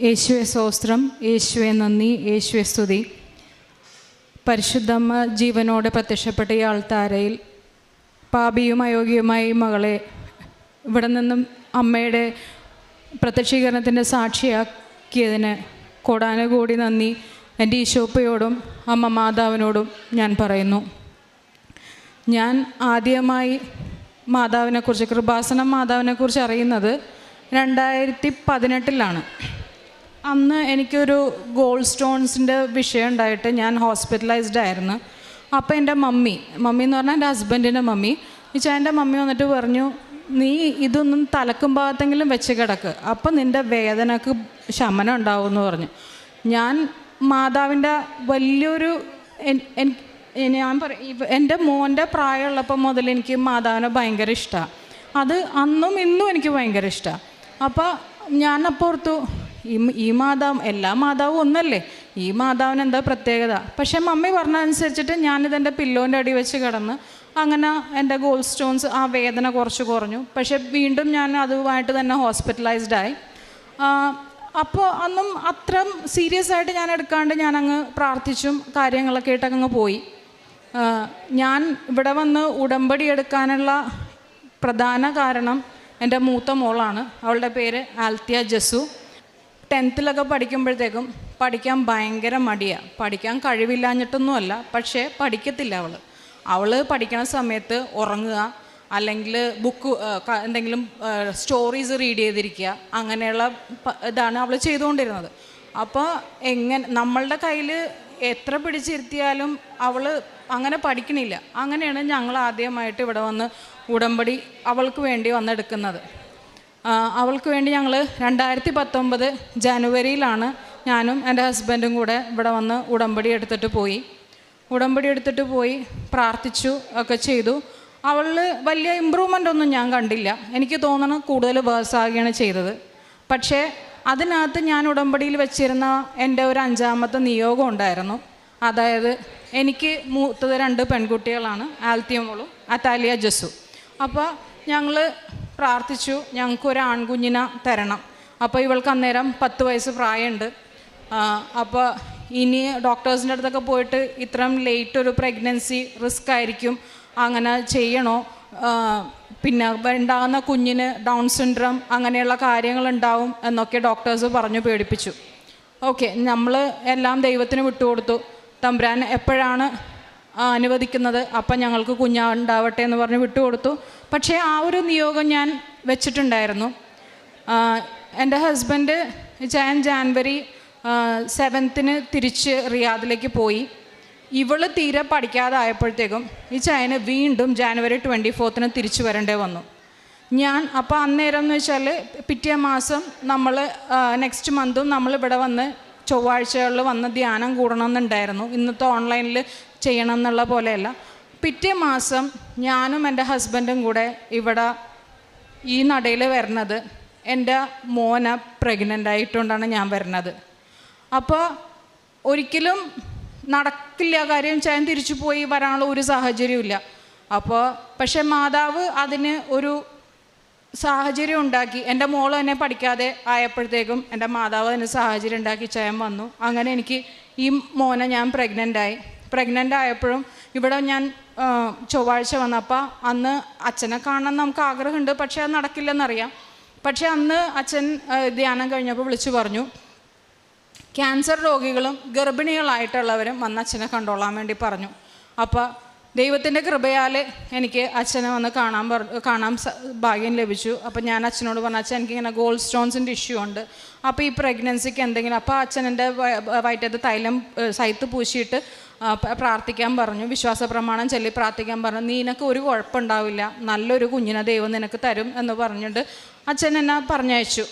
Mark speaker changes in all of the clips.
Speaker 1: യേശുവെ സ്തോത്രം, യേശുവെ നന്ദി, യേശുവെ സ്തുതി. പരിശുദ്ധമ്മ ജീവനോടെ പ്രത്യക്ഷപ്പെട്ട ഈ ആൾത്താരയിൽ പാപിയും അയോഗ്യവുമായി മകളെ ഇവിടെ നിന്നും അമ്മയുടെ പ്രത്യക്ഷീകരണത്തിൻ്റെ സാക്ഷിയാക്കിയതിന് കോടാനുകൂടി നന്ദി എൻ്റെ ഈശോപ്പയോടും അമ്മ മാതാവിനോടും ഞാൻ പറയുന്നു. ഞാൻ ആദ്യമായി മാതാവിനെക്കുറിച്ച്, കൃപാസനം മാതാവിനെക്കുറിച്ച് അറിയുന്നത് 2018 അന്ന് എനിക്കൊരു ഗോൾഡ് സ്റ്റോൺസിൻ്റെ വിഷയം ഉണ്ടായിട്ട് ഞാൻ ഹോസ്പിറ്റലൈസ്ഡ് ആയിരുന്നു. അപ്പോൾ എൻ്റെ മമ്മി എന്ന് പറഞ്ഞാൽ എൻ്റെ ഹസ്ബൻഡിൻ്റെ മമ്മി, എൻ്റെ മമ്മി വന്നിട്ട് പറഞ്ഞു, നീ ഇതൊന്നും തലക്കും ഭാഗത്തെങ്കിലും വെച്ച് കിടക്ക്, അപ്പം നിൻ്റെ വേദനക്ക് ശമനം ഉണ്ടാവുമെന്ന് പറഞ്ഞു. ഞാൻ മാതാവിൻ്റെ വലിയൊരു ഞാൻ എൻ്റെ മോൻ്റെ പ്രായമുള്ളപ്പോൾ മുതൽ എനിക്ക് മാതാവിനെ ഭയങ്കര ഇഷ്ടമാണ്. അത് അന്നും ഇന്നും എനിക്ക് ഭയങ്കര ഇഷ്ടമാണ്. അപ്പോൾ ഞാനപ്പോൾ ഓർത്തു, ഈ മാതാവ്, എല്ലാ മാതാവും ഒന്നല്ലേ, ഈ മാതാവിന് എന്താ പ്രത്യേകത? പക്ഷേ മമ്മി പറഞ്ഞതനുസരിച്ചിട്ട് ഞാനിതെൻ്റെ പില്ലോൻ്റെ അടി വെച്ച് കിടന്ന് അങ്ങനെ എൻ്റെ ഗോൾഡ് സ്റ്റോൺസ് ആ വേദന കുറച്ച് കുറഞ്ഞു. പക്ഷേ വീണ്ടും ഞാൻ അതുമായിട്ട് തന്നെ ഹോസ്പിറ്റലൈസ്ഡായി. അപ്പോൾ അന്നും അത്ര സീരിയസ് ആയിട്ട് ഞാൻ എടുക്കാണ്ട് ഞാനങ്ങ് പ്രാർത്ഥിച്ചും കാര്യങ്ങളൊക്കെ ആയിട്ടങ്ങ് പോയി. ഞാൻ ഇവിടെ വന്ന് ഉടമ്പടി എടുക്കാനുള്ള പ്രധാന കാരണം എൻ്റെ മൂത്ത മോളാണ്. അവളുടെ പേര് ആൽത്തിയ ജസു. 10th പഠിക്കുമ്പോഴത്തേക്കും പഠിക്കാൻ ഭയങ്കര മടിയാണ്. പഠിക്കാൻ കഴിവില്ലാഞ്ഞിട്ടൊന്നുമല്ല, പക്ഷേ പഠിക്കത്തില്ല അവൾ പഠിക്കണ സമയത്ത് ഉറങ്ങുക, അല്ലെങ്കിൽ ബുക്ക് എന്തെങ്കിലും സ്റ്റോറീസ് റീഡ് ചെയ്തിരിക്കുക, അങ്ങനെയുള്ള ഇതാണ് അവൾ ചെയ്തുകൊണ്ടിരുന്നത്. അപ്പോൾ നമ്മളുടെ കയ്യിൽ എത്ര പിടിച്ചിരുത്തിയാലും അവൾ അങ്ങനെ പഠിക്കണില്ല. അങ്ങനെയാണ് ഞങ്ങൾ ആദ്യമായിട്ട് ഇവിടെ വന്ന് ഉടമ്പടി അവൾക്ക് വേണ്ടി വന്നെടുക്കുന്നത്. അവൾക്ക് വേണ്ടി ഞങ്ങൾ 2019 ജനുവരിയിലാണ് ഞാനും എൻ്റെ ഹസ്ബൻഡും കൂടെ ഇവിടെ വന്ന് ഉടമ്പടി എടുത്തിട്ട് പോയി പ്രാർത്ഥിച്ചു ഒക്കെ ചെയ്തു. അവളിൽ വലിയ ഇമ്പ്രൂവ്മെൻ്റ് ഒന്നും ഞാൻ കണ്ടില്ല. എനിക്ക് തോന്നുന്നു കൂടുതൽ വേഴ്സാകുകയാണ് ചെയ്തത്. പക്ഷേ അതിനകത്ത് ഞാൻ ഉടമ്പടിയിൽ വെച്ചിരുന്ന എൻ്റെ ഒരു 5ാമത്തെ നിയോഗം ഉണ്ടായിരുന്നു. അതായത് എനിക്ക് മൂത്തത് 2 പെൺകുട്ടികളാണ്, ആൽത്തിയ മോളും അതാലിയ ജസു. അപ്പോൾ ഞങ്ങൾ പ്രാർത്ഥിച്ചു, ഞങ്ങൾക്കൊരു ആൺകുഞ്ഞിനെ തരണം. അപ്പോൾ ഇവൾക്ക് അന്നേരം 10 വയസ്സ് പ്രായമുണ്ട്. അപ്പോൾ ഇനി ഡോക്ടേഴ്സിൻ്റെ അടുത്തൊക്കെ പോയിട്ട് ഇത്രയും ലേറ്റ് ഒരു പ്രഗ്നൻസി റിസ്ക് ആയിരിക്കും, അങ്ങനെ ചെയ്യണോ, പിന്നെ ഉണ്ടാകുന്ന കുഞ്ഞിന് ഡൗൺ സിൻഡ്രം അങ്ങനെയുള്ള കാര്യങ്ങളുണ്ടാവും എന്നൊക്കെ ഡോക്ടേഴ്സ് പറഞ്ഞു പേടിപ്പിച്ചു. ഓക്കെ, നമ്മൾ എല്ലാം ദൈവത്തിന് വിട്ടുകൊടുത്തു. തമ്പുരാൻ എപ്പോഴാണ് അനുവദിക്കുന്നത് അപ്പം ഞങ്ങൾക്ക് കുഞ്ഞുണ്ടാവട്ടെ എന്ന് പറഞ്ഞ് വിട്ടുകൊടുത്തു. പക്ഷേ ആ ഒരു നിയോഗം ഞാൻ വെച്ചിട്ടുണ്ടായിരുന്നു. എൻ്റെ ഹസ്ബൻഡ് ജാനുവരി 7th തിരിച്ച് റിയാദിലേക്ക് പോയി. ഇവൾ തീരെ പഠിക്കാതായപ്പോഴത്തേക്കും ചൈന വീണ്ടും ജാനുവരി 24 തിരിച്ചു വരേണ്ടി വന്നു. അപ്പോൾ അന്നേരം എന്ന് വെച്ചാൽ പിറ്റേ മാസം നമ്മൾ നെക്സ്റ്റ് മന്തും നമ്മളിവിടെ വന്ന് ചൊവ്വാഴ്ചകളിൽ വന്ന് ധ്യാനം കൂടണമെന്നുണ്ടായിരുന്നു. ഇന്നത്തെ ഓൺലൈനിൽ ചെയ്യണം എന്നുള്ള പോലെയല്ല. പിറ്റേ മാസം ഞാനും എൻ്റെ ഹസ്ബൻഡും കൂടെ ഇവിടെ ഈ നടയിൽ വരുന്നത് എൻ്റെ മോനെ പ്രഗ്നൻ്റ് ആയിട്ടുകൊണ്ടാണ് ഞാൻ വരുന്നത്. അപ്പോൾ ഒരിക്കലും നടക്കില്ല കാര്യം, ഞാൻ തിരിച്ചു പോയി വരാനുള്ള ഒരു സാഹചര്യമില്ല. പക്ഷേ മാതാവ് അതിന് ഒരു സാഹചര്യം ഉണ്ടാക്കി. എൻ്റെ മോൾ തന്നെ പഠിക്കാതെ ആയപ്പോഴത്തേക്കും എൻ്റെ മാതാവ് അതിന് സാഹചര്യം ഉണ്ടാക്കി ചയം വന്നു. അങ്ങനെ എനിക്ക് ഈ മോനെ ഞാൻ പ്രഗ്നൻ്റ് ആയപ്പോഴും ഇവിടെ ഞാൻ ചൊവ്വാഴ്ച വന്നപ്പോൾ അന്ന് അച്ഛനെ കാണാൻ നമുക്ക് ആഗ്രഹമുണ്ട്, പക്ഷേ അത് നടക്കില്ലെന്നറിയാം. പക്ഷേ അന്ന് അച്ഛൻ ധ്യാനം കഴിഞ്ഞപ്പോൾ വിളിച്ചു പറഞ്ഞു, ക്യാൻസർ രോഗികളും ഗർഭിണികളായിട്ടുള്ളവരും വന്ന് അച്ഛനെ കണ്ടോളാൻ വേണ്ടി പറഞ്ഞു. അപ്പോൾ ദൈവത്തിൻ്റെ കൃപയാൽ എനിക്ക് അച്ഛനെ വന്ന് കാണാൻ ഭാഗ്യം ലഭിച്ചു. അപ്പോൾ ഞാൻ അച്ഛനോട് പറഞ്ഞു, അച്ഛൻ എനിക്കിങ്ങനെ ഗോൾഡ് സ്റ്റോൺസിൻ്റെ ഇഷ്യൂ ഉണ്ട്, അപ്പോൾ ഈ പ്രഗ്നൻസിക്ക് എന്തെങ്കിലും. അപ്പോൾ അച്ഛൻ എൻ്റെ വയറ്റത്ത് തൈലം സൈത്ത് പൂശിയിട്ട് പ്രാർത്ഥിക്കാൻ പറഞ്ഞു, വിശ്വാസ പ്രമാണം ചൊല്ലി പ്രാർത്ഥിക്കാൻ പറഞ്ഞു. നിനക്ക് ഒരു കുഴപ്പമുണ്ടാവില്ല, നല്ലൊരു കുഞ്ഞിനെ ദൈവം നിനക്ക് തരും എന്ന് പറഞ്ഞിട്ട് അച്ഛൻ എന്നെ പറഞ്ഞയച്ചു.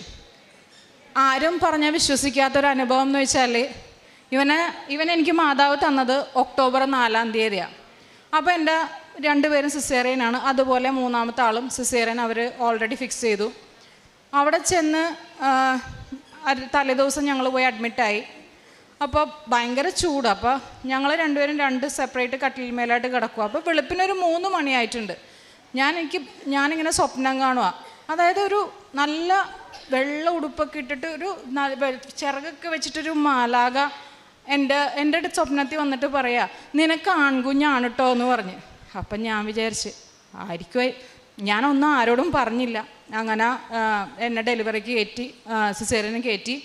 Speaker 1: ആരും പറഞ്ഞാൽ വിശ്വസിക്കാത്തൊരു അനുഭവം എന്ന് വെച്ചാൽ ഇവൻ എനിക്ക് മാതാവ് തന്നത് ഒക്ടോബർ 4 അപ്പോൾ എൻ്റെ 2 പേരും സിസേറിയനാണ്. അതുപോലെ 3ാമത്തെ ആളും സിസേറിയൻ അവർ ഓൾറെഡി ഫിക്സ് ചെയ്തു. അവിടെ ചെന്ന് തലേദിവസം ഞങ്ങൾ പോയി അഡ്മിറ്റായി. അപ്പോൾ ഭയങ്കര ചൂട്. അപ്പോൾ ഞങ്ങൾ 2 പേരും 2 സെപ്പറേറ്റ് കട്ടിൽ മേലായിട്ട് കിടക്കുക. അപ്പോൾ വെളുപ്പിനൊരു 3 മണിയായിട്ടുണ്ട്. ഞാനിങ്ങനെ സ്വപ്നം കാണുക. അതായത് ഒരു നല്ല വെള്ള ഉടുപ്പൊക്കെ ഇട്ടിട്ട് ഒരു ചിറകൊക്കെ വെച്ചിട്ടൊരു മാലാക എൻ്റെ അടുത്ത് സ്വപ്നത്തിൽ വന്നിട്ട് പറയാ, നിനക്ക് ആൺകുഞ്ഞാണ് കേട്ടോ എന്ന് പറഞ്ഞ്. അപ്പം ഞാൻ വിചാരിച്ച് ആയിരിക്കും, ഞാനൊന്നും ആരോടും പറഞ്ഞില്ല. അങ്ങനെ എന്നെ ഡെലിവറിക്ക് കയറ്റി, സിസേറിയന് കയറ്റി.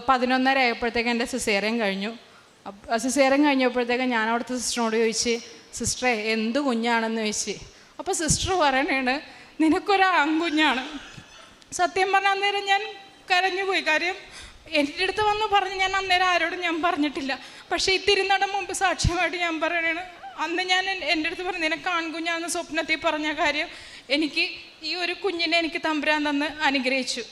Speaker 1: 11:30 ആയപ്പോഴത്തേക്ക് എൻ്റെ സിസേറിയൻ കഴിഞ്ഞു. സിസേറിയൻ കഴിഞ്ഞപ്പോഴത്തേക്ക് ഞാൻ അവിടുത്തെ സിസ്റ്ററിനോട് ചോദിച്ച്, സിസ്റ്ററെ എന്ത് കുഞ്ഞാണെന്ന് ചോദിച്ച്. അപ്പോൾ സിസ്റ്റർ പറയണേണ്, നിനക്കൊരു ആൺകുഞ്ഞാണ്. സത്യം പറഞ്ഞാൽ അന്നേരം ഞാൻ കരഞ്ഞുപോയി. കാര്യം എൻ്റെ അടുത്ത് വന്ന് പറഞ്ഞ് ഞാൻ അന്നേരം ആരോടും ഞാൻ പറഞ്ഞിട്ടില്ല. പക്ഷേ ഈ തിരുനട മുമ്പ് സാക്ഷ്യമായിട്ട് ഞാൻ പറയണേണ്, അന്ന് ഞാൻ എൻ്റെ അടുത്ത് പറഞ്ഞു നിനക്ക് ആൺകുഞ്ഞാണെന്ന് സ്വപ്നത്തിൽ പറഞ്ഞ കാര്യം, എനിക്ക് ഈ ഒരു കുഞ്ഞിനെ എനിക്ക് തമ്പുരാൻ തന്ന് അനുഗ്രഹിച്ചു.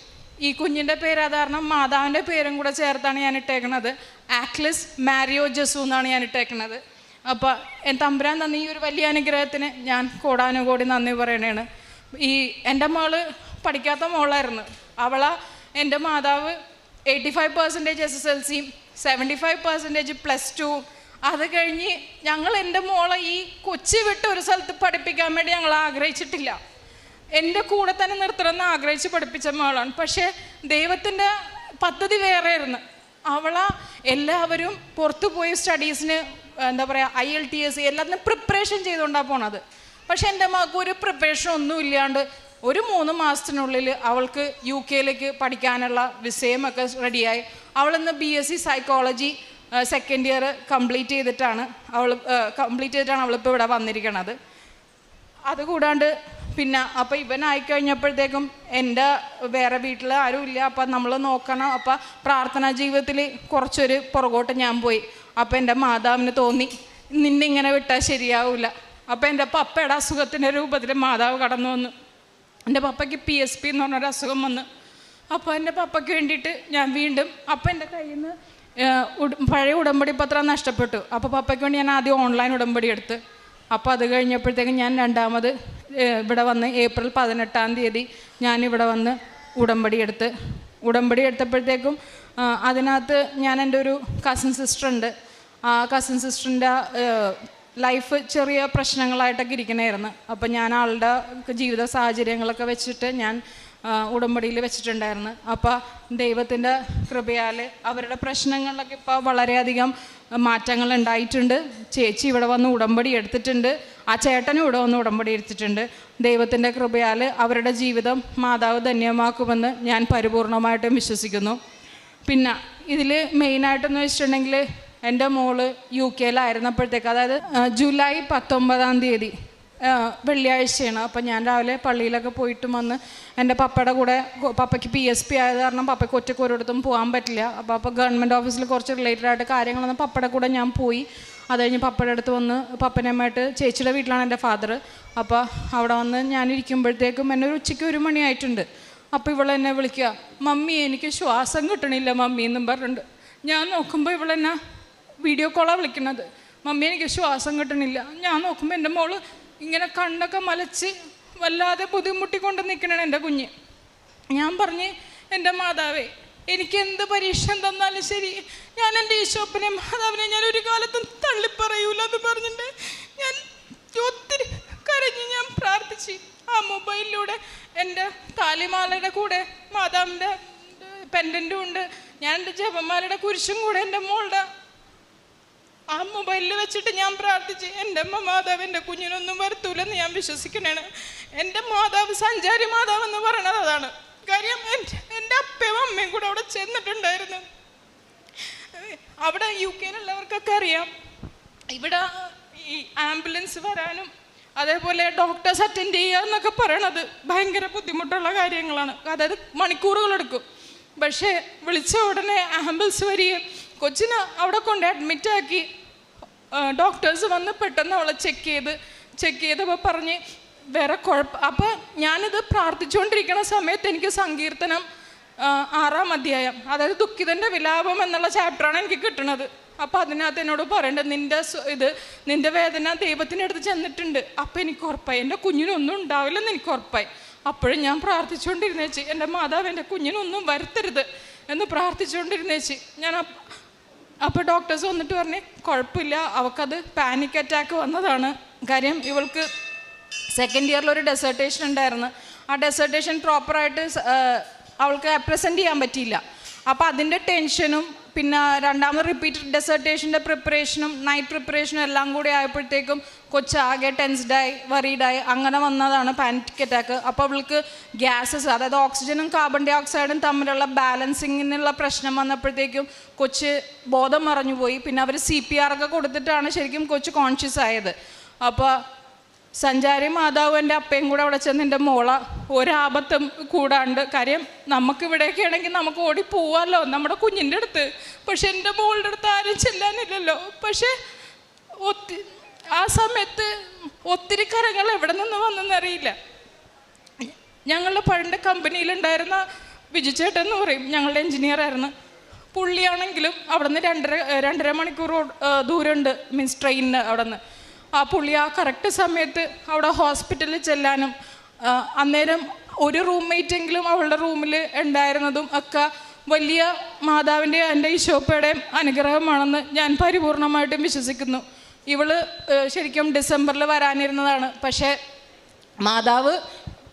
Speaker 1: ഈ കുഞ്ഞിൻ്റെ പേര് കാരണം മാതാവിൻ്റെ പേരും കൂടെ ചേർത്താണ് ഞാൻ ഇട്ടേക്കണത്. ആക്ലിസ് മാരിയോ ജസു എന്നാണ് ഞാൻ ഇട്ടേക്കണത്. അപ്പോൾ തമ്പുരാൻ തന്ന ഈ ഒരു വലിയ അനുഗ്രഹത്തിന് ഞാൻ കോടാനുകോടി നന്ദി പറയണേണ്. ഈ എൻ്റെ മകള് പഠിക്കാത്ത മോളായിരുന്നു. എൻ്റെ മാതാവ് 85% SSLCയും 75% +2. അത് കഴിഞ്ഞ് ഞങ്ങൾ എൻ്റെ മോളെ ഈ കൊച്ചി വിട്ട് ഒരു സ്ഥലത്ത് പഠിപ്പിക്കാൻ വേണ്ടി ഞങ്ങൾ ആഗ്രഹിച്ചിട്ടില്ല. എൻ്റെ കൂടെ തന്നെ നിർത്തണമെന്ന് ആഗ്രഹിച്ച് പഠിപ്പിച്ച മകളാണ്. പക്ഷേ ദൈവത്തിൻ്റെ പദ്ധതി വേറെ ആയിരുന്നു. എല്ലാവരും പുറത്തു പോയി സ്റ്റഡീസിന് എന്താ പറയുക IELTS എല്ലാത്തിനും പ്രിപ്പറേഷൻ ചെയ്തുകൊണ്ടാണ് പോണത്. പക്ഷെ എൻ്റെ മകൾക്ക് ഒരു പ്രിപ്പറേഷൻ ഒന്നും ഇല്ലാണ്ട് ഒരു 3 മാസത്തിനുള്ളിൽ അവൾക്ക് UK പഠിക്കാനുള്ള വിസയമൊക്കെ റെഡിയായി. അവളിന്ന് BSc psychology second year complete ചെയ്തിട്ടാണ് അവളിപ്പോൾ ഇവിടെ വന്നിരിക്കണത്. അതുകൂടാണ്ട് പിന്നെ അപ്പോൾ ഇവനായിക്കഴിഞ്ഞപ്പോഴത്തേക്കും എൻ്റെ വേറെ വീട്ടിൽ ആരുമില്ല. അപ്പം നമ്മൾ നോക്കണം. അപ്പം പ്രാർത്ഥനാ ജീവിതത്തിൽ കുറച്ചൊരു പുറകോട്ട് ഞാൻ പോയി. അപ്പം എൻ്റെ മാതാവിന് തോന്നി നിന്നിങ്ങനെ വിട്ടാൽ ശരിയാവില്ല. അപ്പം എൻ്റെ പപ്പയുടെ അസുഖത്തിൻ്റെ രൂപത്തിൽ മാതാവ് കടന്നു വന്നു. എൻ്റെ പപ്പയ്ക്ക് PSP എന്ന് പറഞ്ഞൊരു അസുഖം വന്നു. അപ്പോൾ എൻ്റെ പപ്പയ്ക്ക് വേണ്ടിയിട്ട് ഞാൻ വീണ്ടും അപ്പം എൻ്റെ കയ്യിൽ നിന്ന് പഴയ ഉടമ്പടി പത്രം നഷ്ടപ്പെട്ടു. അപ്പോൾ പപ്പയ്ക്ക് വേണ്ടി ഞാൻ ആദ്യം ഓൺലൈൻ ഉടമ്പടി എടുത്ത്. അപ്പോൾ അത് കഴിഞ്ഞപ്പോഴത്തേക്കും ഞാൻ രണ്ടാമത് ഇവിടെ വന്ന് ഏപ്രിൽ 18 ഞാനിവിടെ വന്ന് ഉടമ്പടി എടുത്തപ്പോഴത്തേക്കും അതിനകത്ത് ഞാൻ എൻ്റെ ഒരു കസിൻ സിസ്റ്റർ ഉണ്ട്. ആ കസിൻ സിസ്റ്ററിൻ്റെ ലൈഫ് ചെറിയ പ്രശ്നങ്ങളായിട്ടൊക്കെ ഇരിക്കണമായിരുന്നു. അപ്പം ഞാൻ ആളുടെ ജീവിത സാഹചര്യങ്ങളൊക്കെ വെച്ചിട്ട് ഞാൻ ഉടമ്പടിയിൽ വെച്ചിട്ടുണ്ടായിരുന്നു. അപ്പോൾ ദൈവത്തിൻ്റെ കൃപയാൽ അവരുടെ പ്രശ്നങ്ങളിലൊക്കെ ഇപ്പോൾ വളരെയധികം മാറ്റങ്ങൾ ഉണ്ടായിട്ടുണ്ട്. ചേച്ചി ഇവിടെ വന്ന് ഉടമ്പടി എടുത്തിട്ടുണ്ട്. ആ ചേട്ടനും ഇവിടെ വന്ന് ഉടമ്പടി എടുത്തിട്ടുണ്ട്. ദൈവത്തിൻ്റെ കൃപയാൽ അവരുടെ ജീവിതം മാതാവ് ധന്യമാക്കുമെന്ന് ഞാൻ പരിപൂർണമായിട്ടും വിശ്വസിക്കുന്നു. പിന്നെ ഇതിൽ മെയിനായിട്ടെന്ന് വെച്ചിട്ടുണ്ടെങ്കിൽ എൻ്റെ മോള് UK അതായത് ജൂലൈ 19 വെള്ളിയാഴ്ചയാണ്. അപ്പം ഞാൻ രാവിലെ പള്ളിയിലൊക്കെ പോയിട്ടും വന്ന് എൻ്റെ പപ്പയുടെ കൂടെ, പപ്പയ്ക്ക് PSP ആയത് കാരണം പപ്പയ്ക്ക് ഒറ്റയ്ക്ക് ഒരിടത്തും പോകാൻ പറ്റില്ല. അപ്പോൾ ഗവൺമെൻറ് ഓഫീസിൽ കുറച്ച് റിലേറ്റഡ് ആയിട്ട് കാര്യങ്ങളൊന്നും പപ്പയുടെ കൂടെ ഞാൻ പോയി. അത് കഴിഞ്ഞ് പപ്പയുടെ അടുത്ത് വന്ന് പപ്പനമ്മയായിട്ട് ചേച്ചിയുടെ വീട്ടിലാണ് എൻ്റെ ഫാദർ. അപ്പോൾ അവിടെ വന്ന് ഞാനിരിക്കുമ്പോഴത്തേക്കും എന്നെ ഒരു ഉച്ചയ്ക്ക് 1 മണിയായിട്ടുണ്ട്. അപ്പോൾ ഇവളെന്നെ വിളിക്കുക, മമ്മി എനിക്ക് ശ്വാസം കിട്ടണില്ല മമ്മി എന്നും പറഞ്ഞിട്ടുണ്ട്. ഞാൻ നോക്കുമ്പോൾ ഇവളെന്നെ വീഡിയോ കോളാണ് വിളിക്കുന്നത്. മമ്മി എനിക്ക് ശ്വാസം കിട്ടണില്ല. ഞാൻ നോക്കുമ്പോൾ എൻ്റെ മോള് ഇങ്ങനെ കണ്ണൊക്കെ മലച്ച് വല്ലാതെ ബുദ്ധിമുട്ടിക്കൊണ്ട് നിൽക്കണേ എൻ്റെ കുഞ്ഞ്. ഞാൻ പറഞ്ഞ്, എൻ്റെ മാതാവേ, എനിക്ക് എന്ത് പരീക്ഷ തന്നാലും ശരി, ഞാൻ എൻ്റെ ഈശോപ്പനെ മാതാവിനെ ഞാൻ ഒരു കാലത്തും തള്ളിപ്പറയൂല എന്ന് പറഞ്ഞിട്ട് ഞാൻ ഒത്തിരി കരഞ്ഞ് ഞാൻ പ്രാർത്ഥിച്ച്. ആ മൊബൈലിലൂടെ എൻ്റെ താലിമാലയുടെ കൂടെ മാതാവിൻ്റെ പെൻഡൻറ്റും ഉണ്ട്. ഞാൻ എൻ്റെ ജപമാലയുടെ കുരിശും കൂടെ എൻ്റെ മോളുടെ ആ മൊബൈലിൽ വെച്ചിട്ട് ഞാൻ പ്രാർത്ഥിച്ച്, എൻ്റെ അമ്മ മാതാവ് എൻ്റെ കുഞ്ഞിനൊന്നും വരുത്തൂലെന്ന് ഞാൻ വിശ്വസിക്കണേണ്. എൻ്റെ മാതാവ് സഞ്ചാരി മാതാവ് എന്ന് പറയണത് അതാണ്. കാര്യം എൻ്റെ അപ്പയും അമ്മയും കൂടെ അവിടെ ചെന്നിട്ടുണ്ടായിരുന്നു. അവിടെ UK അറിയാം, ഇവിടെ ഈ ആംബുലൻസ് വരാനും അതേപോലെ ഡോക്ടേഴ്സ് അറ്റൻഡ് ചെയ്യുക എന്നൊക്കെ പറയണത് ഭയങ്കര ബുദ്ധിമുട്ടുള്ള കാര്യങ്ങളാണ്. അതായത് മണിക്കൂറുകളെടുക്കും. പക്ഷേ വിളിച്ച ഉടനെ ആംബുലൻസ് വരികയും കൊച്ചിനെ അവിടെ കൊണ്ട് അഡ്മിറ്റാക്കി. ഡോക്ടേഴ്സ് വന്ന് പെട്ടെന്ന് അവളെ ചെക്ക് ചെയ്തപ്പോൾ പറഞ്ഞ് വേറെ കുഴപ്പം. അപ്പോൾ ഞാനിത് പ്രാർത്ഥിച്ചുകൊണ്ടിരിക്കുന്ന സമയത്ത് എനിക്ക് സങ്കീർത്തനം 6-ാം അധ്യായം, അതായത് ദുഃഖിതൻ്റെ വിലാപം എന്നുള്ള ചാപ്റ്ററാണ് എനിക്ക് കിട്ടുന്നത്. അപ്പോൾ അതിനകത്ത് എന്നോട് പറയേണ്ടത്, നിൻ്റെ വേദന ദൈവത്തിൻ്റെ അടുത്ത് ചെന്നിട്ടുണ്ട്. അപ്പോൾ എനിക്ക് ഉറപ്പായി എൻ്റെ കുഞ്ഞിനൊന്നും ഉണ്ടാവില്ലെന്ന് എനിക്ക് ഉറപ്പായി. അപ്പോഴും ഞാൻ പ്രാർത്ഥിച്ചുകൊണ്ടിരുന്നേച്ച്, എൻ്റെ മാതാവ് എൻ്റെ കുഞ്ഞിനൊന്നും വരുത്തരുത് എന്ന് പ്രാർത്ഥിച്ചുകൊണ്ടിരുന്നേച്ച് ഞാൻ. അപ്പോൾ ഡോക്ടേഴ്സ് വന്നിട്ട് പറഞ്ഞ് കുഴപ്പമില്ല, അവൾക്കത് പാനിക് അറ്റാക്ക് വന്നതാണ്. കാര്യം ഇവൾക്ക് സെക്കൻഡ് ഇയറിലൊരു ഡെസേർട്ടേഷൻ ഉണ്ടായിരുന്നു. ആ ഡെസേർട്ടേഷൻ പ്രോപ്പറായിട്ട് അവൾക്ക് പ്രസൻറ്റ് ചെയ്യാൻ പറ്റിയില്ല. അപ്പോൾ അതിൻ്റെ ടെൻഷനും പിന്നെ രണ്ടാമത് റിപ്പീറ്റഡ് ഡെസർട്ടേഷൻ്റെ പ്രിപ്പറേഷനും നൈറ്റ് പ്രിപ്പറേഷനും എല്ലാം കൂടി ആയപ്പോഴത്തേക്കും കൊച്ചാകെ ടെൻസ്ഡായി വറീഡായി അങ്ങനെ വന്നതാണ് പാനിക് അറ്റാക്ക്. അപ്പോൾ അവൾക്ക് ഗ്യാസസ്, അതായത് ഓക്സിജനും കാർബൺ ഡൈ ഓക്സൈഡും തമ്മിലുള്ള ബാലൻസിങ്ങിനുള്ള പ്രശ്നം വന്നപ്പോഴത്തേക്കും കൊച്ച് ബോധം മറഞ്ഞുപോയി. പിന്നെ അവർ CPR ഒക്കെ കൊടുത്തിട്ടാണ് ശരിക്കും കൊച്ച് കോൺഷ്യസ് ആയത്. അപ്പോൾ സഞ്ചാരി മാതാവും എൻ്റെ അപ്പയും കൂടെ അവിടെ ചെന്ന് എൻ്റെ മോളെ ഒരാപത്തും കൂടാണ്ട്, കാര്യം നമുക്കിവിടെയൊക്കെ ആണെങ്കിൽ നമുക്ക് ഓടി പോവാമല്ലോ നമ്മുടെ കുഞ്ഞിൻ്റെ അടുത്ത്, പക്ഷെ എൻ്റെ മോളുടെ അടുത്ത് ആരും ചെല്ലാനില്ലല്ലോ. പക്ഷെ ആ സമയത്ത് ഒത്തിരി കരങ്ങൾ എവിടെ നിന്ന് വന്നെന്നറിയില്ല. ഞങ്ങളുടെ പഴയ കമ്പനിയിലുണ്ടായിരുന്ന വിജുചേട്ടൻ എന്ന് പറയും, ഞങ്ങളുടെ എൻജിനീയറായിരുന്നു. പുള്ളിയാണെങ്കിലും അവിടെ നിന്ന് 2.5 മണിക്കൂർ ദൂരമുണ്ട്, മീൻസ് ട്രെയിനിന് അവിടെ നിന്ന്. ആ പുള്ളി ആ കറക്റ്റ് സമയത്ത് അവിടെ ഹോസ്പിറ്റലിൽ ചെല്ലാനും അന്നേരം ഒരു റൂംമേറ്റെങ്കിലും അവളുടെ റൂമിൽ ഉണ്ടായിരുന്നതും ഒക്കെ വലിയ മാതാവിൻ്റെയും എൻ്റെ ഈശോപ്പയുടെയും അനുഗ്രഹമാണെന്ന് ഞാൻ പരിപൂർണമായിട്ടും വിശ്വസിക്കുന്നു. ഇവള് ശരിക്കും ഡിസംബറിൽ വരാനിരുന്നതാണ്, പക്ഷേ മാതാവ്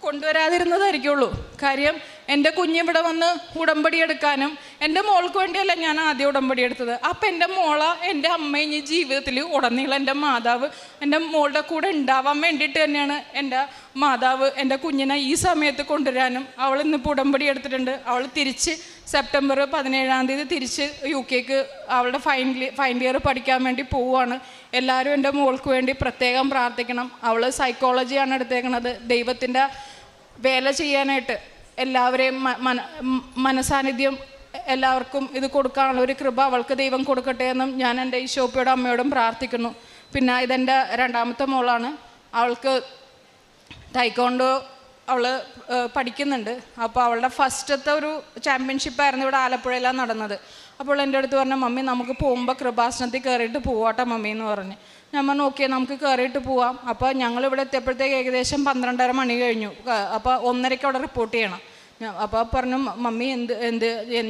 Speaker 1: കൊണ്ടുവരാതിരുന്നതായിരിക്കുള്ളൂ. കാര്യം എൻ്റെ കുഞ്ഞിവിടെ വന്ന് ഉടമ്പടി എടുക്കാനും എൻ്റെ മോൾക്ക് വേണ്ടിയല്ല ഞാൻ ആദ്യം ഉടമ്പടി എടുത്തത്. അപ്പം എൻ്റെ മോള എൻ്റെ അമ്മയും ഈ ജീവിതത്തിൽ ഉടനീളം എൻ്റെ മാതാവ് എൻ്റെ മോളുടെ കൂടെ ഉണ്ടാവാൻ വേണ്ടിയിട്ട് തന്നെയാണ് എൻ്റെ മാതാവ് എൻ്റെ കുഞ്ഞിനെ ഈ സമയത്ത് കൊണ്ടുവരാനും. അവൾ ഇന്നിപ്പോൾ ഉടമ്പടി എടുത്തിട്ടുണ്ട്. അവൾ തിരിച്ച് സെപ്റ്റംബർ 17 തിരിച്ച് UK അവളുടെ ഫൈനൽ ഇയർ പഠിക്കാൻ വേണ്ടി പോവുകയാണ്. എല്ലാവരും എൻ്റെ മോൾക്ക് വേണ്ടി പ്രത്യേകം പ്രാർത്ഥിക്കണം. അവൾ സൈക്കോളജിയാണ് എടുത്തേക്കണത്. ദൈവത്തിൻ്റെ വേല ചെയ്യാനായിട്ട് എല്ലാവരെയും മനസാന്നിധ്യം എല്ലാവർക്കും ഇത് കൊടുക്കാനുള്ള ഒരു കൃപ അവൾക്ക് ദൈവം കൊടുക്കട്ടെ എന്നും ഞാൻ എൻ്റെ ഈശോപ്പയോടും അമ്മയോടും പ്രാർത്ഥിക്കുന്നു. പിന്നെ ഇതെൻ്റെ രണ്ടാമത്തെ മോളാണ്. അവൾക്ക് ടൈക്കോണ്ടോ അവൾ പഠിക്കുന്നുണ്ട്. അപ്പോൾ അവളുടെ ഫസ്റ്റത്തെ ഒരു ചാമ്പ്യൻഷിപ്പായിരുന്നു ഇവിടെ ആലപ്പുഴയിലാണ് നടന്നത്. അപ്പോൾ എൻ്റെ അടുത്ത് പറഞ്ഞു, മമ്മി നമുക്ക് പോകുമ്പോൾ കൃപാസനത്തിൽ കയറിയിട്ട് പോവാട്ടെ മമ്മി എന്ന് പറഞ്ഞ്. ഞാൻ പറഞ്ഞു ഓക്കെ നമുക്ക് കയറിയിട്ട് പോവാം. അപ്പോൾ ഞങ്ങളിവിടെ എത്തിയപ്പോഴത്തേക്ക് ഏകദേശം 12:30 മണി കഴിഞ്ഞു. അപ്പോൾ 1:30 അവിടെ റിപ്പോർട്ട് ചെയ്യണം. അപ്പോൾ പറഞ്ഞു മമ്മി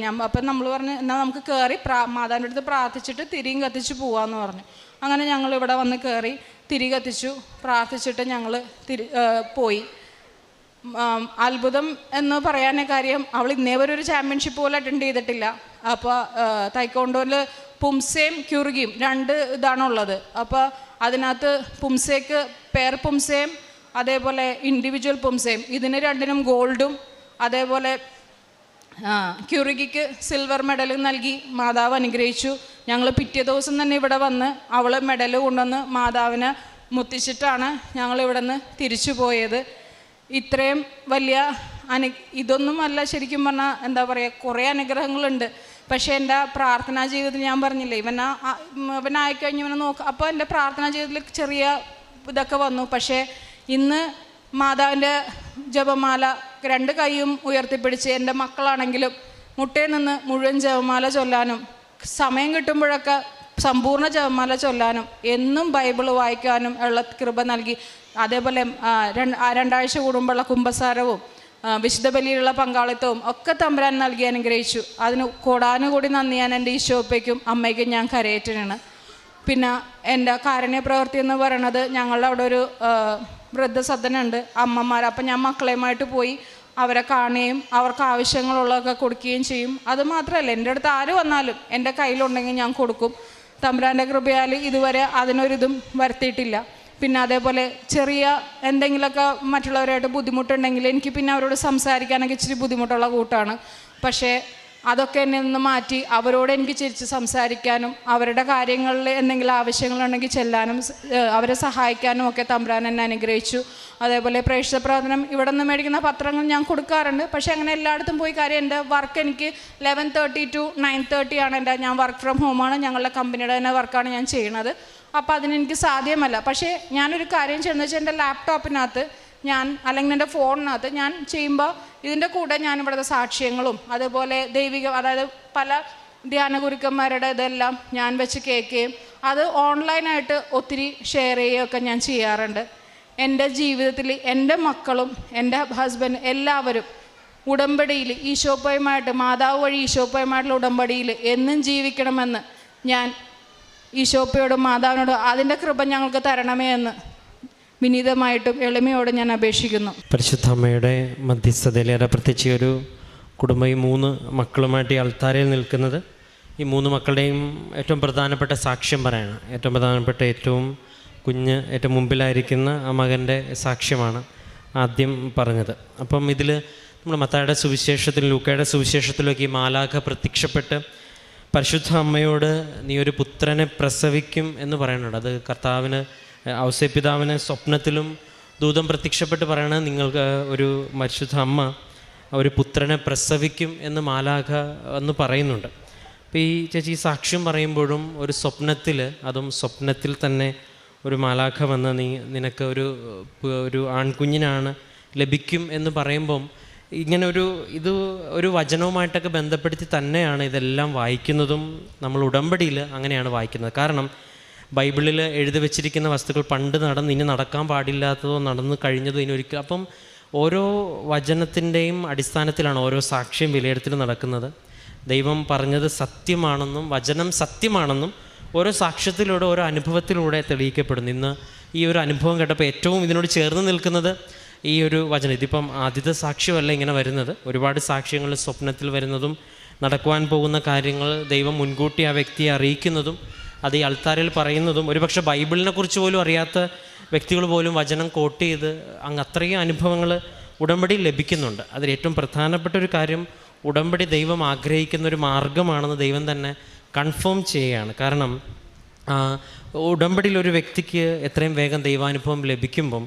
Speaker 1: ഞാൻ അപ്പം നമ്മൾ പറഞ്ഞു എന്നാൽ നമുക്ക് കയറി മാതാവിൻ്റെ അടുത്ത് പ്രാർത്ഥിച്ചിട്ട് തിരിയും കത്തിച്ച് പോവാമെന്ന് പറഞ്ഞു. അങ്ങനെ ഞങ്ങളിവിടെ വന്ന് കയറി തിരി കത്തിച്ചു പ്രാർത്ഥിച്ചിട്ട് ഞങ്ങൾ പോയി. അത്ഭുതം എന്ന് പറയാനേ കാര്യം അവൾ ഇന്നേ വരെ ഒരു ചാമ്പ്യൻഷിപ്പ് പോലും അറ്റൻഡ് ചെയ്തിട്ടില്ല. അപ്പോൾ തൈക്കോണ്ടോയിൽ പുംസയും ക്യൂറിഗിയും 2 ഇതാണുള്ളത്. അപ്പോൾ അതിനകത്ത് പുംസയ്ക്ക് പെയർ പുംസയും അതേപോലെ ഇൻഡിവിജ്വൽ പുംസയും ഇതിന് 2നും ഗോൾഡും അതേപോലെ ക്യൂറിഗിക്ക് സിൽവർ മെഡലും നൽകി മാതാവ് അനുഗ്രഹിച്ചു. ഞങ്ങൾ പിറ്റേ ദിവസം തന്നെ ഇവിടെ വന്ന് അവൾ മെഡൽ കൊണ്ടുവന്ന് മാതാവിനെ മുത്തിച്ചിട്ടാണ് ഞങ്ങളിവിടെ നിന്ന് തിരിച്ചു പോയത്. ഇത്രയും വലിയ ഇതൊന്നുമല്ല ശരിക്കും പറഞ്ഞാൽ എന്താ പറയുക, കുറേ അനുഗ്രഹങ്ങളുണ്ട്. പക്ഷേ എൻ്റെ പ്രാർത്ഥനാ ജീവിതത്തിൽ ഞാൻ പറഞ്ഞില്ലേ ഇവനായിക്കഴിഞ്ഞ് ഇവനെ നോക്കുക. അപ്പോൾ എൻ്റെ പ്രാർത്ഥനാ ജീവിതത്തിൽ ചെറിയ ഇതൊക്കെ വന്നു. പക്ഷേ ഇന്ന് മാതാവിൻ്റെ ജപമാല 2 കൈയും ഉയർത്തിപ്പിടിച്ച് എൻ്റെ മക്കളാണെങ്കിലും മുട്ടയിൽ നിന്ന് മുഴുവൻ ജപമാല ചൊല്ലാനും സമയം കിട്ടുമ്പോഴൊക്കെ സമ്പൂർണ്ണ ജപമാല ചൊല്ലാനും എന്നും ബൈബിൾ വായിക്കാനും ഉള്ള കൃപ നൽകി. അതേപോലെ 2 ആഴ്ച കൂടുമ്പോഴുള്ള കുമ്പസാരവും വിശുദ്ധ ബലിയിലുള്ള പങ്കാളിത്തവും ഒക്കെ തമ്പുരാൻ നൽകി അനുഗ്രഹിച്ചു. അതിന് കോടാനുകൂടി നന്ദി ഞാൻ എൻ്റെ ഈശോപ്പയ്ക്കും അമ്മയ്ക്കും ഞാൻ കരയേറ്റനാണ്. പിന്നെ എൻ്റെ കാരുണ്യ പ്രവൃത്തി എന്ന് പറയണത് ഞങ്ങളുടെ അവിടെ ഒരു വൃദ്ധസദനുണ്ട് അമ്മമാർ. അപ്പം ഞാൻ മക്കളെയുമായിട്ട് പോയി അവരെ കാണുകയും അവർക്ക് ആവശ്യങ്ങളുള്ളതൊക്കെ കൊടുക്കുകയും ചെയ്യും. അതുമാത്രമല്ല എൻ്റെ അടുത്ത് ആര് വന്നാലും എൻ്റെ കയ്യിലുണ്ടെങ്കിൽ ഞാൻ കൊടുക്കും. തമ്പുരാൻ്റെ കൃപയാൽ ഇതുവരെ അതിനൊരിതും വരുത്തിയിട്ടില്ല. പിന്നെ അതേപോലെ ചെറിയ എന്തെങ്കിലുമൊക്കെ മറ്റുള്ളവരായിട്ട് ബുദ്ധിമുട്ടുണ്ടെങ്കിൽ എനിക്ക് പിന്നെ അവരോട് സംസാരിക്കാനൊക്കെ ഇച്ചിരി ബുദ്ധിമുട്ടുള്ള കൂട്ടാണ്. പക്ഷേ അതൊക്കെ എന്നെ നിന്ന് മാറ്റി അവരോട് എനിക്ക് ചിരിച്ച് സംസാരിക്കാനും അവരുടെ കാര്യങ്ങളിൽ എന്തെങ്കിലും ആവശ്യങ്ങളുണ്ടെങ്കിൽ ചെല്ലാനും അവരെ സഹായിക്കാനും ഒക്കെ തമ്പുരാൻ എന്നെ അനുഗ്രഹിച്ചു. അതേപോലെ പ്രേക്ഷിത പ്രവർത്തനം ഇവിടെ നിന്ന് മേടിക്കുന്ന പത്രങ്ങൾ ഞാൻ കൊടുക്കാറുണ്ട്. പക്ഷേ അങ്ങനെ എല്ലായിടത്തും പോയി കാര്യം എൻ്റെ വർക്ക് എനിക്ക് 11:30 to 9:30 ആണ് ഞാൻ വർക്ക് ഫ്രം ഹോമാണ്. ഞങ്ങളുടെ കമ്പനിയുടെ തന്നെ വർക്കാണ് ഞാൻ ചെയ്യണത്. അപ്പോൾ അതിനെനിക്ക് സാധ്യമല്ല. പക്ഷേ ഞാനൊരു കാര്യം ചെയ്യുന്നത് വെച്ചാൽ എൻ്റെ ലാപ്ടോപ്പിനകത്ത് അല്ലെങ്കിൽ എൻ്റെ ഫോണിനകത്ത് ഞാൻ ചെയ്യുമ്പോൾ ഇതിൻ്റെ കൂടെ ഞാൻ ഇവിടുത്തെ സാക്ഷ്യങ്ങളും അതേപോലെ അതായത് പല ധ്യാന ഗുരുക്കന്മാരുടെ ഇതെല്ലാം ഞാൻ വെച്ച് കേൾക്കുകയും അത് ഓൺലൈനായിട്ട് ഒത്തിരി ഷെയർ ചെയ്യുകയൊക്കെ ഞാൻ ചെയ്യാറുണ്ട്. എൻ്റെ ജീവിതത്തിൽ എൻ്റെ മക്കളും എൻ്റെ ഹസ്ബൻഡ് എല്ലാവരും ഉടമ്പടിയിൽ ഈശോപ്പയുമായിട്ട് മാതാവ് വഴി ഈശോപ്പയുമായിട്ടുള്ള ഉടമ്പടിയിൽ എന്നും ജീവിക്കണമെന്ന് ഞാൻ ഈശോപ്പയോടും മാതാവിനോടും അതിൻ്റെ കൃപ ഞങ്ങൾക്ക് തരണമേ എന്ന് വിനീതമായിട്ടും എളിമയോടും ഞാൻ അപേക്ഷിക്കുന്നു.
Speaker 2: പരിശുദ്ധ അമ്മയുടെ മധ്യസ്ഥതയിലേറെ പ്രത്യേകിച്ച് ഒരു കുടുംബം ഈ 3 മക്കളുമായിട്ട് ഈ അൾത്താരയിൽ നിൽക്കുന്നത്. ഈ 3 മക്കളുടെയും ഏറ്റവും പ്രധാനപ്പെട്ട സാക്ഷ്യം പറയണം. ഏറ്റവും പ്രധാനപ്പെട്ട ഏറ്റവും മുമ്പിലായിരിക്കുന്ന ആ മകൻ്റെ സാക്ഷ്യമാണ് ആദ്യം പറഞ്ഞത്. അപ്പം ഇതിൽ നമ്മൾ മത്തായിയുടെ സുവിശേഷത്തിൽ, ലൂക്കയുടെ സുവിശേഷത്തിലൊക്കെ ഈ മാലാഖ പ്രത്യക്ഷപ്പെട്ട് പരിശുദ്ധ അമ്മയോട് നീ ഒരു പുത്രനെ പ്രസവിക്കും എന്ന് പറയുന്നുണ്ട്. അത് കർത്താവിന്, ഔസേപ്പിതാവിന് സ്വപ്നത്തിലും ദൂതം പ്രത്യക്ഷപ്പെട്ട് പറയണത് നിങ്ങൾക്ക് ഒരു പരിശുദ്ധ അമ്മ ഒരു പുത്രനെ പ്രസവിക്കും എന്ന് മാലാഖ എന്ന് പറയുന്നുണ്ട്. അപ്പോൾ ഈ ചേച്ചി ഈ സാക്ഷ്യം പറയുമ്പോഴും ഒരു സ്വപ്നത്തിൽ തന്നെ ഒരു മാലാഖ വന്ന് നിനക്ക് ഒരു ആൺകുഞ്ഞിനാണ് ലഭിക്കും എന്ന് പറയുമ്പം ഇങ്ങനെ ഒരു വചനവുമായിട്ടൊക്കെ ബന്ധപ്പെടുത്തി തന്നെയാണ് ഇതെല്ലാം വായിക്കുന്നതും. നമ്മൾ ഉടമ്പടിയിൽ അങ്ങനെയാണ് വായിക്കുന്നത്. കാരണം ബൈബിളിൽ എഴുതി വെച്ചിരിക്കുന്ന വസ്തുക്കൾ പണ്ട് ഇനി നടക്കാൻ പാടില്ലാത്തതോ നടന്നു കഴിഞ്ഞതോ ഇനി ഒരിക്കലും. അപ്പം ഓരോ വചനത്തിൻ്റെയും അടിസ്ഥാനത്തിലാണ് ഓരോ സാക്ഷ്യം വിലയിരുത്തൽ നടക്കുന്നത്. ദൈവം പറഞ്ഞത് സത്യമാണെന്നും വചനം സത്യമാണെന്നും ഓരോ സാക്ഷ്യത്തിലൂടെ, ഓരോ അനുഭവത്തിലൂടെ തെളിയിക്കപ്പെടുന്നു. ഇന്ന് ഈ ഒരു അനുഭവം കേട്ടപ്പോൾ ഏറ്റവും ഇതിനോട് ചേർന്ന് നിൽക്കുന്നത് ഈ ഒരു വചനം. ഇതിപ്പം ആദ്യത്തെ സാക്ഷ്യമല്ല ഇങ്ങനെ വരുന്നത്. ഒരുപാട് സാക്ഷ്യങ്ങൾ സ്വപ്നത്തിൽ വരുന്നതും നടക്കുവാൻ പോകുന്ന കാര്യങ്ങൾ ദൈവം മുൻകൂട്ടി ആ വ്യക്തിയെ അറിയിക്കുന്നതും അത് ഈ അൾത്താരയിൽ പറയുന്നതും, ഒരുപക്ഷെ ബൈബിളിനെ കുറിച്ച് പോലും അറിയാത്ത വ്യക്തികൾ പോലും വചനം കോട്ട് ചെയ്ത് അത്രയും അനുഭവങ്ങൾ ഉടമ്പടിയിൽ ലഭിക്കുന്നുണ്ട്. അതിൽ ഏറ്റവും പ്രധാനപ്പെട്ട ഒരു കാര്യം, ഉടമ്പടി ദൈവം ആഗ്രഹിക്കുന്ന ഒരു മാർഗമാണെന്ന് ദൈവം തന്നെ കൺഫേം ചെയ്യുകയാണ്. കാരണം ഉടമ്പടിയിൽ ഒരു വ്യക്തിക്ക് എത്രയും വേഗം ദൈവാനുഭവം ലഭിക്കുമ്പം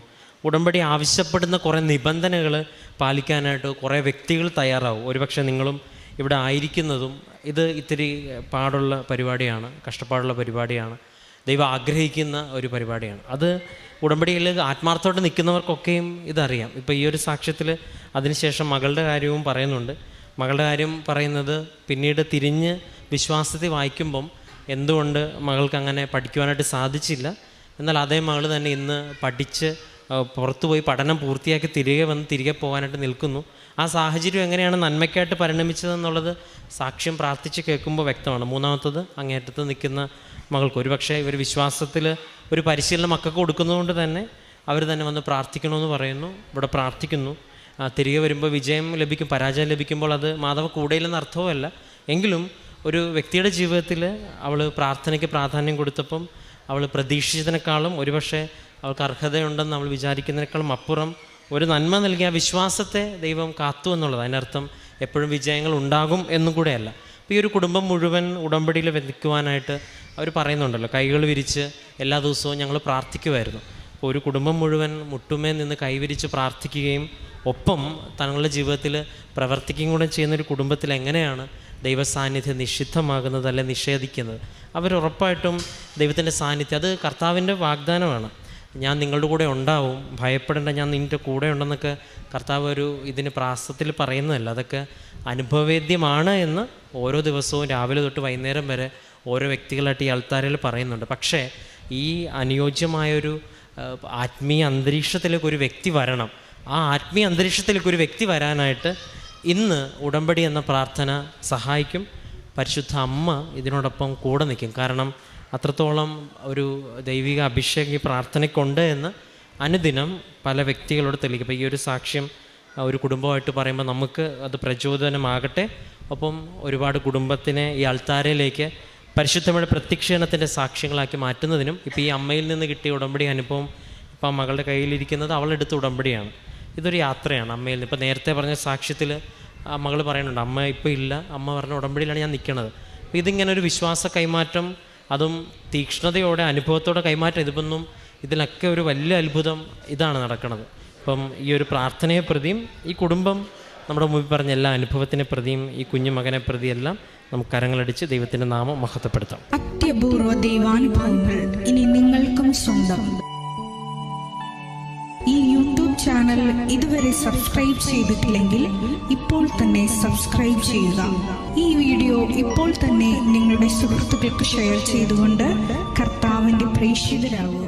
Speaker 2: ഉടമ്പടി ആവശ്യപ്പെടുന്ന കുറേ നിബന്ധനകൾ പാലിക്കാനായിട്ട് കുറേ വ്യക്തികൾ തയ്യാറാവും. ഒരുപക്ഷെ നിങ്ങളും ഇവിടെ ആയിരിക്കുന്നതും ഇത് ഇത്തിരി പാടുള്ള പരിപാടിയാണ്, കഷ്ടപ്പാടുള്ള പരിപാടിയാണ്, ദൈവം ആഗ്രഹിക്കുന്ന ഒരു പരിപാടിയാണ്. അത് ഉടമ്പടിയിൽ ആത്മാർത്ഥത്തോടെ നിൽക്കുന്നവർക്കൊക്കെയും ഇതറിയാം. ഇപ്പോൾ ഈ ഒരു സാക്ഷ്യത്തിൽ അതിനുശേഷം മകളുടെ കാര്യവും പറയുന്നുണ്ട്. മകളുടെ കാര്യം പറയുന്നത് പിന്നീട് തിരിഞ്ഞ് വിശ്വാസത്തിൽ വായിക്കുമ്പം എന്തുകൊണ്ട് മകൾക്ക് അങ്ങനെ പഠിക്കുവാനായിട്ട് സാധിച്ചില്ല, എന്നാൽ അതേ മകൾ തന്നെ ഇന്ന് പഠിച്ച് പുറത്തുപോയി പഠനം പൂർത്തിയാക്കി തിരികെ പോകാനായിട്ട് നിൽക്കുന്നു. ആ സാഹചര്യം എങ്ങനെയാണ് നന്മയ്ക്കായിട്ട് പരിണമിച്ചതെന്നുള്ളത് സാക്ഷ്യം പ്രാർത്ഥിച്ച് കേൾക്കുമ്പോൾ വ്യക്തമാണ്. മൂന്നാമത്തത്, അങ്ങേറ്റത്ത് നിൽക്കുന്ന മകൾക്ക് ഒരുപക്ഷെ ഇവർ വിശ്വാസത്തിൽ ഒരു പരിശീലനം മക്കൾക്ക് കൊടുക്കുന്നതുകൊണ്ട് തന്നെ അവർ തന്നെ വന്ന് പ്രാർത്ഥിക്കണമെന്ന് പറയുന്നു. ഇവിടെ പ്രാർത്ഥിക്കുന്നു. തിരികെ വരുമ്പോൾ വിജയം ലഭിക്കും, പരാജയം ലഭിക്കുമ്പോൾ അത് മാധവ കൂടെയില്ലെന്ന് അർത്ഥവുമല്ല. എങ്കിലും ഒരു വ്യക്തിയുടെ ജീവിതത്തിൽ അവൾ പ്രാർത്ഥനയ്ക്ക് പ്രാധാന്യം കൊടുത്തപ്പം അവൾ പ്രതീക്ഷിച്ചതിനേക്കാളും ഒരുപക്ഷെ അവൾക്ക് അർഹതയുണ്ടെന്ന് അവൾ വിചാരിക്കുന്നതിനേക്കാളും അപ്പുറം ഒരു നന്മ നൽകിയ വിശ്വാസത്തെ ദൈവം കാത്തു എന്നുള്ളത്. അതിനർത്ഥം എപ്പോഴും വിജയങ്ങൾ ഉണ്ടാകും എന്നും കൂടെയല്ല. അപ്പോൾ ഈ ഒരു കുടുംബം മുഴുവൻ ഉടമ്പടിയിൽ നിൽക്കുവാനായിട്ട് അവർ പറയുന്നുണ്ടല്ലോ, കൈകൾ വിരിച്ച് എല്ലാ ദിവസവും ഞങ്ങൾ പ്രാർത്ഥിക്കുമായിരുന്നു. അപ്പോൾ ഒരു കുടുംബം മുഴുവൻ മുട്ടുമേ നിന്ന് കൈവിരിച്ച് പ്രാർത്ഥിക്കുകയും ഒപ്പം തങ്ങളുടെ ജീവിതത്തിൽ പ്രവർത്തിക്കുകയും കൂടെ ചെയ്യുന്നൊരു കുടുംബത്തിൽ എങ്ങനെയാണ് ദൈവസാന്നിധ്യം നിഷിദ്ധമാകുന്നത് അല്ലെ നിഷേധിക്കുന്നത്? അവരുറപ്പായിട്ടും ദൈവത്തിൻ്റെ സാന്നിധ്യം, അത് കർത്താവിൻ്റെ വാഗ്ദാനമാണ്. ഞാൻ നിങ്ങളുടെ കൂടെ ഉണ്ടാവും, ഭയപ്പെടേണ്ട, ഞാൻ നിൻ്റെ കൂടെ ഉണ്ടെന്നൊക്കെ കർത്താവ് ഇതിന് പ്രാസത്തിൽ പറയുന്നതല്ല. അതൊക്കെ അനുഭവവേദ്യമാണ് എന്ന് ഓരോ ദിവസവും രാവിലെ തൊട്ട് വൈകുന്നേരം വരെ ഓരോ വ്യക്തികളായിട്ട് ഈ അൾത്താരയിൽ പറയുന്നുണ്ട്. പക്ഷേ ഈ അനുയോജ്യമായൊരു ആത്മീയ അന്തരീക്ഷത്തിലേക്ക് ഒരു വ്യക്തി വരണം. ആ ആത്മീയ അന്തരീക്ഷത്തിലേക്ക് ഒരു വ്യക്തി വരാനായിട്ട് ഇന്ന് ഉടമ്പടി എന്ന പ്രാർത്ഥന സഹായിക്കും. പരിശുദ്ധ അമ്മ ഇതിനോടൊപ്പം കൂടെ നിൽക്കും. കാരണം അത്രത്തോളം ഒരു ദൈവിക അഭിഷേകം ഈ പ്രാർത്ഥനയ്ക്കുണ്ട് എന്ന് അനുദിനം പല വ്യക്തികളോട് തെളിയിക്കും. അപ്പോൾ ഈ ഒരു സാക്ഷ്യം ഒരു കുടുംബമായിട്ട് പറയുമ്പോൾ നമുക്ക് അത് പ്രചോദനമാകട്ടെ. ഒപ്പം ഒരുപാട് കുടുംബത്തിനെ ഈ അൾത്താരയിലേക്ക് പരിശുദ്ധമായ പ്രത്യക്ഷീകരണത്തിൻ്റെ സാക്ഷ്യങ്ങളാക്കി മാറ്റുന്നതിനും ഇപ്പോൾ ഈ അമ്മയിൽ നിന്ന് കിട്ടിയ ഉടമ്പടി അനുഭവം ഇപ്പോൾ ആ മകളുടെ കയ്യിലിരിക്കുന്നത് അവളെടുത്ത ഉടമ്പടിയാണ്. ഇതൊരു യാത്രയാണ് അമ്മയിൽ നിന്ന്. ഇപ്പോൾ നേരത്തെ പറഞ്ഞ സാക്ഷ്യത്തിൽ മകൾ പറയുന്നുണ്ട്, അമ്മ ഇപ്പോൾ ഇല്ല, അമ്മ പറഞ്ഞ ഉടമ്പടിയിലാണ് ഞാൻ നിൽക്കുന്നത്. അപ്പോൾ ഇതിങ്ങനെ ഒരു വിശ്വാസ കൈമാറ്റം, അതും തീക്ഷ്ണതയോടെ അനുഭവത്തോടെ കൈമാറ്റം. ഇതിലൊക്കെ ഒരു വലിയ അത്ഭുതം ഇതാണ് നടക്കുന്നത്. അപ്പം ഈ ഒരു പ്രാർത്ഥനയെ പ്രതിയും ഈ കുടുംബം നമ്മുടെ മുമ്പിൽ പറഞ്ഞ എല്ലാ അനുഭവത്തിനെ പ്രതിയും ഈ കുഞ്ഞു മകനെ പ്രതിയെല്ലാം നമുക്ക് കരങ്ങളടിച്ച് ദൈവത്തിൻ്റെ നാമം മഹത്വപ്പെടുത്താം.
Speaker 3: അത്യപൂർവ ദൈവാനുഭവങ്ങൾ ഇനി നിങ്ങൾക്കും സ്വന്തം. ഈ യൂട്യൂബ് ചാനൽ ഇതുവരെ സബ്സ്ക്രൈബ് ചെയ്തിട്ടില്ലെങ്കിൽ ഇപ്പോൾ തന്നെ സബ്സ്ക്രൈബ് ചെയ്യുക. ഈ വീഡിയോ ഇപ്പോൾ തന്നെ നിങ്ങളുടെ സുഹൃത്തുക്കൾക്ക് ഷെയർ ചെയ്തുകൊണ്ട് കർത്താവിൻ്റെ പ്രേക്ഷിതരാകുക.